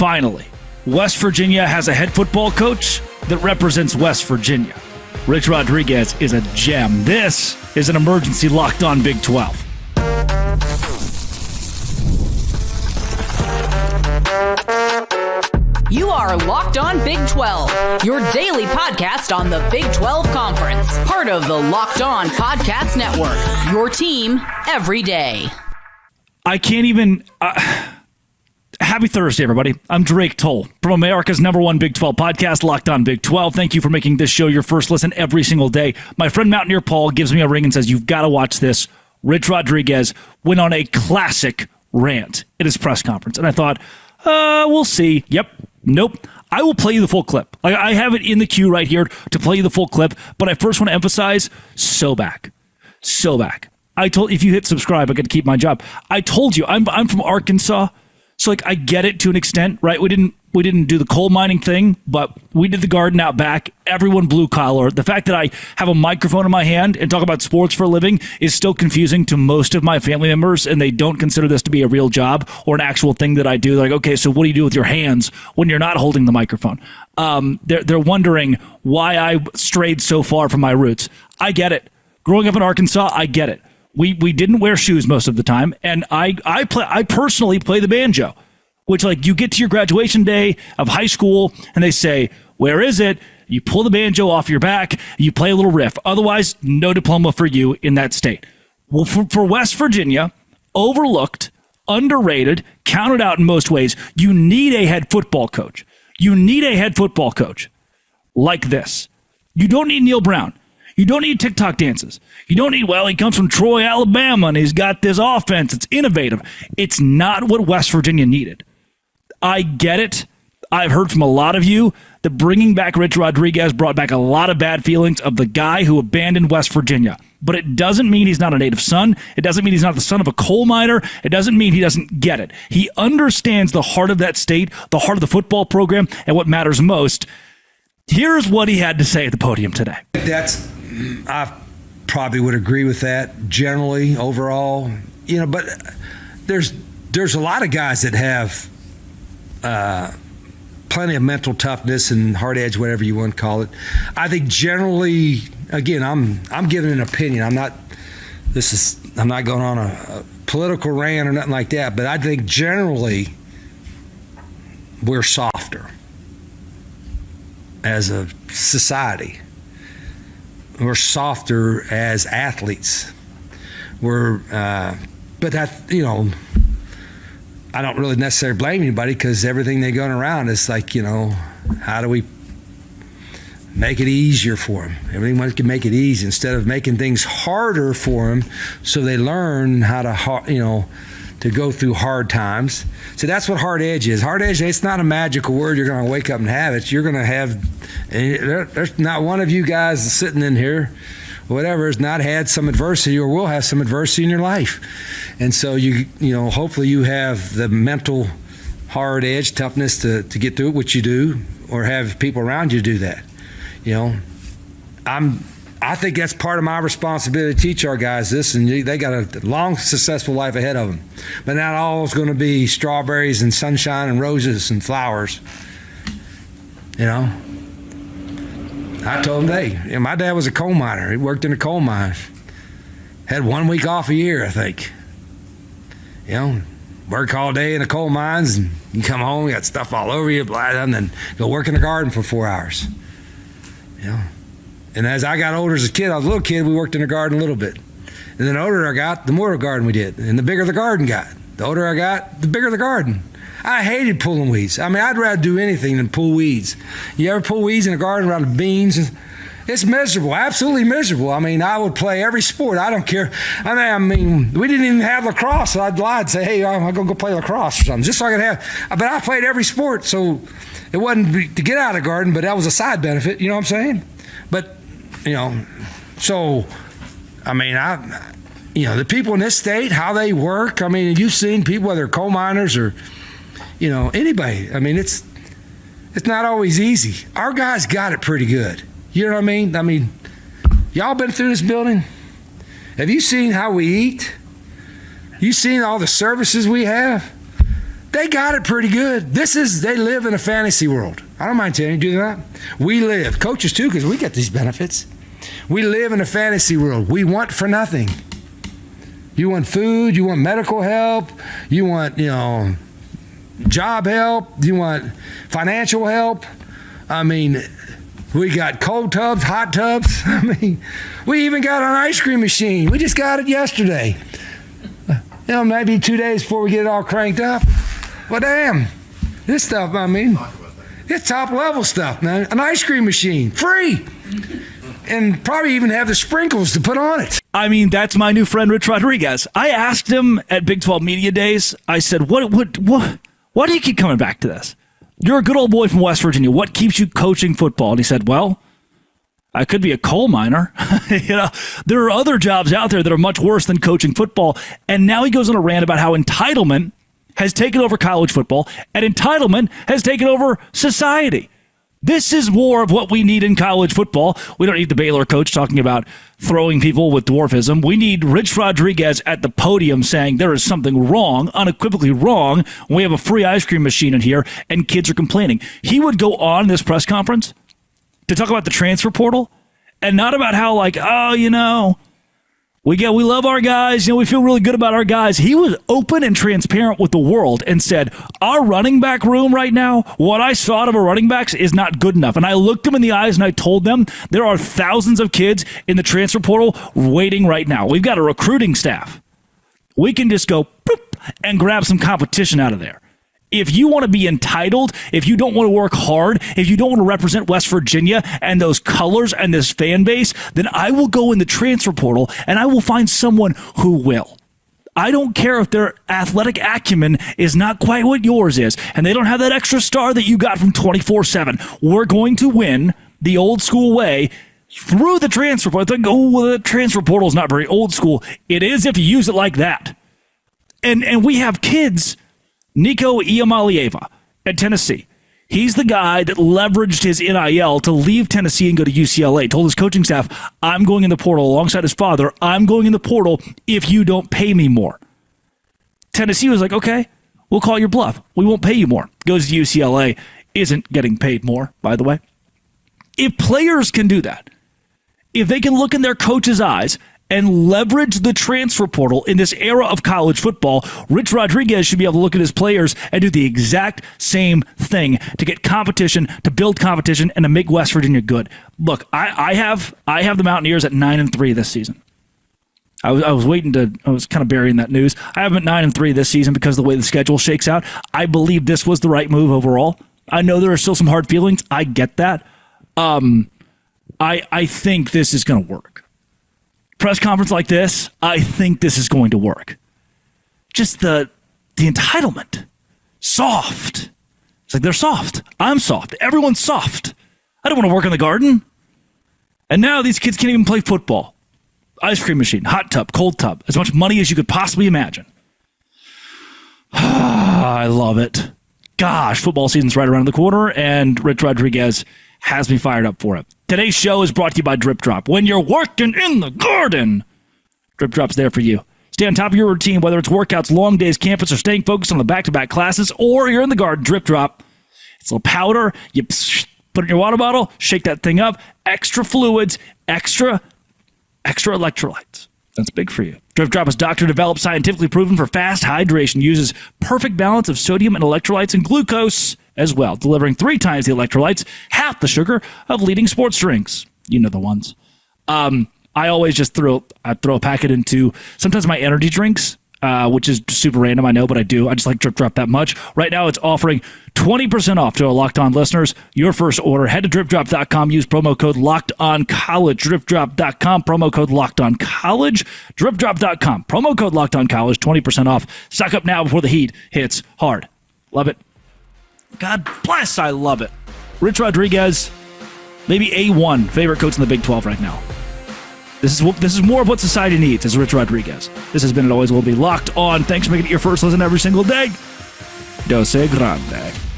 Finally, West Virginia has a head football coach that represents West Virginia. Rich Rodriguez is a gem. This is an emergency Locked On Big 12. You are Locked On Big 12, your daily podcast on the Big 12 Conference. Part of the Locked On Podcast Network, your team every day. I can't even... Happy Thursday, everybody. I'm Drake Toll from America's #1 Big 12 podcast, Locked On Big 12. Thank you for making this show your first listen every single day. My friend Mountaineer Paul gives me a ring and says, you've got to watch this. Rich Rodriguez went on a classic rant at his press conference. And I thought, we'll see. Yep. Nope. I will play you the full clip. I have it in the queue right here to play you the full clip. But I first want to emphasize, so back. I told, if you hit subscribe, I get to keep my job. I told you, I'm from Arkansas. So I get it to an extent, right? We didn't do the coal mining thing, but we did the garden out back. Everyone blue collar. The fact that I have a microphone in my hand and talk about sports for a living is still confusing to most of my family members, and they don't consider this to be a real job or an actual thing that I do. They're like, okay, so what do you do with your hands when you're not holding the microphone? They're wondering why I strayed so far from my roots. I get it. Growing up in Arkansas, I get it. We didn't wear shoes most of the time, and I personally play the banjo, which you get to your graduation day of high school, and they say, where is it? You pull the banjo off your back, you play a little riff. Otherwise, no diploma for you in that state. Well, for West Virginia, overlooked, underrated, counted out in most ways, you need a head football coach. You need a head football coach like this. You don't need Neil Brown. You don't need TikTok dances. You don't need, he comes from Troy, Alabama, and he's got this offense. It's innovative. It's not what West Virginia needed. I get it. I've heard from a lot of you that bringing back Rich Rodriguez brought back a lot of bad feelings of the guy who abandoned West Virginia. But it doesn't mean he's not a native son. It doesn't mean he's not the son of a coal miner. It doesn't mean he doesn't get it. He understands the heart of that state, the heart of the football program, and what matters most. Here's what he had to say at the podium today. I probably would agree with that generally, overall. But there's a lot of guys that have plenty of mental toughness and hard edge, whatever you want to call it. I think generally, again, I'm giving an opinion. I'm not going on a political rant or nothing like that, but I think generally we're softer as a society. We're softer as athletes. But that, I don't really necessarily blame anybody, because everything they're going around is how do we make it easier for them? Everyone can make it easy instead of making things harder for them, so they learn how to go through hard times. So that's what hard edge is. Hard edge, it's not a magical word you're going to wake up and have it. You're going to have, there's not one of you guys sitting in here, whatever, has not had some adversity or will have some adversity in your life. And so hopefully you have the mental hard edge, toughness to get through it, which you do, or have people around you do that. I think that's part of my responsibility to teach our guys this, and they got a long, successful life ahead of them. But not all is going to be strawberries and sunshine and roses and flowers. I told them, my dad was a coal miner. He worked in a coal mine. Had 1 week off a year, I think. Work all day in the coal mines, and you come home, you got stuff all over you, and then go work in the garden for 4 hours. And as I got older as a kid, I was a little kid, we worked in the garden a little bit. And then the older I got, the more garden we did. And the bigger the garden got. The older I got, the bigger the garden. I hated pulling weeds. I'd rather do anything than pull weeds. You ever pull weeds in a garden around the beans? It's miserable, absolutely miserable. I would play every sport. I don't care. We didn't even have lacrosse. So I'd lie and say, hey, I'm going to go play lacrosse or something, just so I could have. But I played every sport, so it wasn't to get out of the garden, but that was a side benefit, you know what I'm saying? But, so, the people in this state, how they work, you've seen people, whether coal miners or, anybody. It's not always easy. Our guys got it pretty good. You know what I mean? Y'all been through this building? Have you seen how we eat? You seen all the services we have? They got it pretty good. They live in a fantasy world. I don't mind telling you, do that. We live, coaches too, because we get these benefits. We live in a fantasy world. We want for nothing. You want food, you want medical help, you want, job help, you want financial help. I mean, we got cold tubs, hot tubs. I mean, we even got an ice cream machine. We just got it yesterday. Maybe 2 days before we get it all cranked up. Well, damn, this stuff, it's top level stuff, man. An ice cream machine, free. And probably even have the sprinkles to put on it. I mean, that's my new friend, Rich Rodriguez. I asked him at Big 12 Media Days, I said, why do you keep coming back to this? You're a good old boy from West Virginia. What keeps you coaching football? And he said, well, I could be a coal miner. There are other jobs out there that are much worse than coaching football. And now he goes on a rant about how entitlement has taken over college football and entitlement has taken over society. This is more of what we need in college football. We don't need the Baylor coach talking about throwing people with dwarfism. We need Rich Rodriguez at the podium saying there is something wrong, unequivocally wrong, when we have a free ice cream machine in here and kids are complaining. He would go on this press conference to talk about the transfer portal and not about how, we love our guys. We feel really good about our guys. He was open and transparent with the world and said, our running back room right now, what I saw out of our running backs is not good enough. And I looked them in the eyes and I told them there are thousands of kids in the transfer portal waiting right now. We've got a recruiting staff. We can just go boop, and grab some competition out of there. If you want to be entitled, if you don't want to work hard, if you don't want to represent West Virginia and those colors and this fan base, then I will go in the transfer portal and I will find someone who will. I don't care if their athletic acumen is not quite what yours is and they don't have that extra star that you got from 24/7. We're going to win the old school way through the transfer portal. The transfer portal is not very old school. It is if you use it like that. And we have kids. Nico Iamaleava at Tennessee. He's the guy that leveraged his NIL to leave Tennessee and go to UCLA. Told his coaching staff, I'm going in the portal alongside his father. I'm going in the portal if you don't pay me more. Tennessee was like, okay, we'll call your bluff. We won't pay you more. Goes to UCLA, isn't getting paid more, by the way. If players can do that, if they can look in their coach's eyes and leverage the transfer portal in this era of college football, Rich Rodriguez should be able to look at his players and do the exact same thing to get competition, to build competition, and to make West Virginia good. Look, I have the Mountaineers at 9-3 this season. I was kind of burying that news. I have them at 9-3 this season because of the way the schedule shakes out. I believe this was the right move overall. I know there are still some hard feelings. I get that. I think this is going to work. Press conference like this, I think this is going to work. Just the entitlement. Soft. It's like they're soft. I'm soft. Everyone's soft. I don't want to work in the garden. And now these kids can't even play football. Ice cream machine, hot tub, cold tub, as much money as you could possibly imagine. I love it. Gosh, football season's right around the corner, and Rich Rodriguez has me fired up for it. Today's show is brought to you by Drip Drop. When you're working in the garden, Drip Drop's there for you. Stay on top of your routine, whether it's workouts, long days, campus, or staying focused on the back-to-back classes, or you're in the garden. Drip Drop. It's a little powder. You put it in your water bottle, shake that thing up. Extra fluids, extra electrolytes. That's big for you. Drip Drop is doctor-developed, scientifically proven for fast hydration. Uses perfect balance of sodium and electrolytes and glucose as well, delivering 3 times the electrolytes, half the sugar of leading sports drinks. You know the ones. I always just throw a packet into sometimes my energy drinks, which is super random, I know, but I do. I just like Drip Drop that much. Right now, it's offering 20% off to our Locked On listeners. Your first order, head to dripdrop.com. Use promo code LOCKEDONCollege. Dripdrop.com, promo code LOCKEDONCollege. Dripdrop.com, promo code LOCKEDONCollege, 20% off. Stock up now before the heat hits hard. Love it. God bless, I love it. Rich Rodriguez, maybe A1 favorite coach in the Big 12 right now. This is more of what society needs, is Rich Rodriguez. This has been and always will be Locked On. Thanks for making it your first listen every single day. Dose Grande.